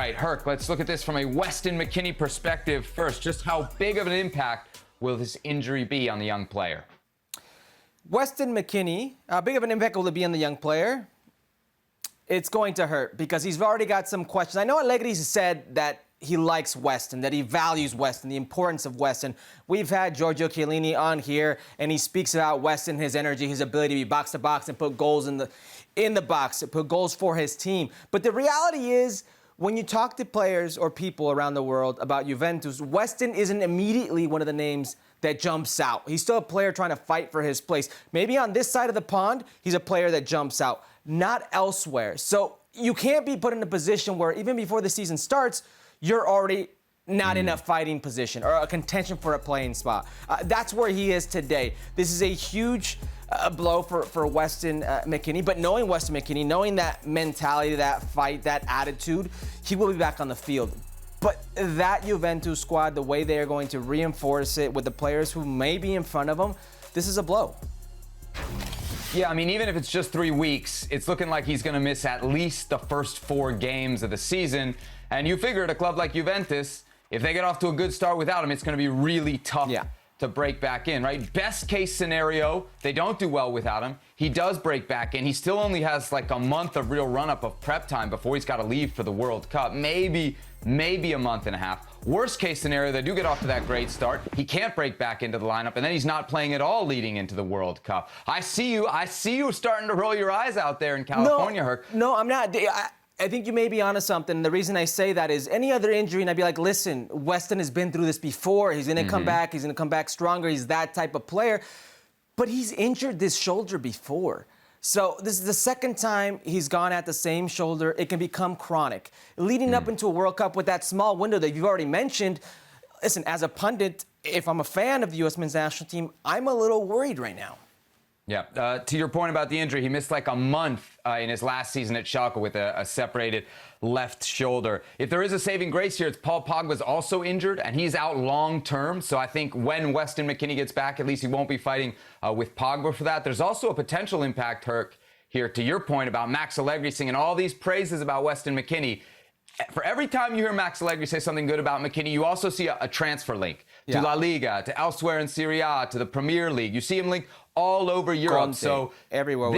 right, Herc, let's look at this from a Weston McKennie perspective first. Just how big of an impact will this injury be on the young player? Weston McKennie, how big of an impact will it be on the young player? It's going to hurt because he's already got some questions. I know Allegri said that he likes Weston, that he values Weston, the importance of Weston. We've had Giorgio Chiellini on here, and he speaks about Weston, his energy, his ability to be box to box and put goals in the box, put goals for his team. But the reality is, when you talk to players or people around the world about Juventus, Weston isn't immediately one of the names that jumps out. He's still a player trying to fight for his place. Maybe on this side of the pond, he's a player that jumps out, not elsewhere. So you can't be put in a position where even before the season starts, you're already not in a fighting position or a contention for a playing spot. That's where he is today. This is a huge blow for Weston McKennie. But knowing Weston McKennie, knowing that mentality, that fight, that attitude, he will be back on the field. But that Juventus squad, the way they are going to reinforce it with the players who may be in front of them, this is a blow. Yeah, I mean, even if it's just 3 weeks, it's looking like he's going to miss at least the first 4 games of the season. And you figure at a club like Juventus, if they get off to a good start without him, it's going to be really tough to break back in, right? Best case scenario, they don't do well without him. He does break back in. He still only has like a month of real run-up of prep time before he's got to leave for the World Cup. Maybe a month and a half. Worst case scenario, they do get off to that great start. He can't break back into the lineup, and then he's not playing at all leading into the World Cup. I see you starting to roll your eyes out there in California, Herc. No, I'm not. I think you may be onto something. The reason I say that is any other injury, and I'd be like, listen, Weston has been through this before. He's going to come back. He's going to come back stronger. He's that type of player. But he's injured this shoulder before. So this is the second time he's gone at the same shoulder. It can become chronic. Leading up into a World Cup with that small window that you've already mentioned, listen, as a pundit, if I'm a fan of the U.S. men's national team, I'm a little worried right now. Yeah, to your point about the injury, he missed like a month in his last season at Schalke with a separated left shoulder. If there is a saving grace here, it's Paul Pogba's also injured, and he's out long term. So I think when Weston McKennie gets back, at least he won't be fighting with Pogba for that. There's also a potential impact, Herc, here to your point about Max Allegri singing all these praises about Weston McKennie. For every time you hear Max Allegri say something good about McKennie, you also see a transfer link to La Liga, to elsewhere in Serie A, to the Premier League. You see him linked all over Europe. Conte. So everywhere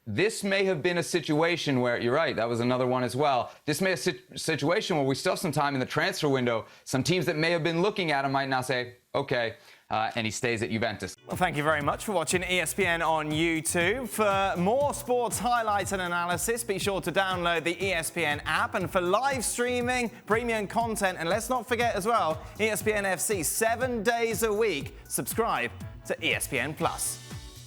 this may have been a situation where, you're right, that was another one as well. This may have a situation where we still have some time in the transfer window. Some teams that may have been looking at him might now say, okay, and he stays at Juventus. Well, thank you very much for watching ESPN on YouTube. For more sports highlights and analysis, be sure to download the ESPN app. And for live streaming, premium content, and let's not forget as well, ESPN FC 7 days a week. Subscribe to ESPN+.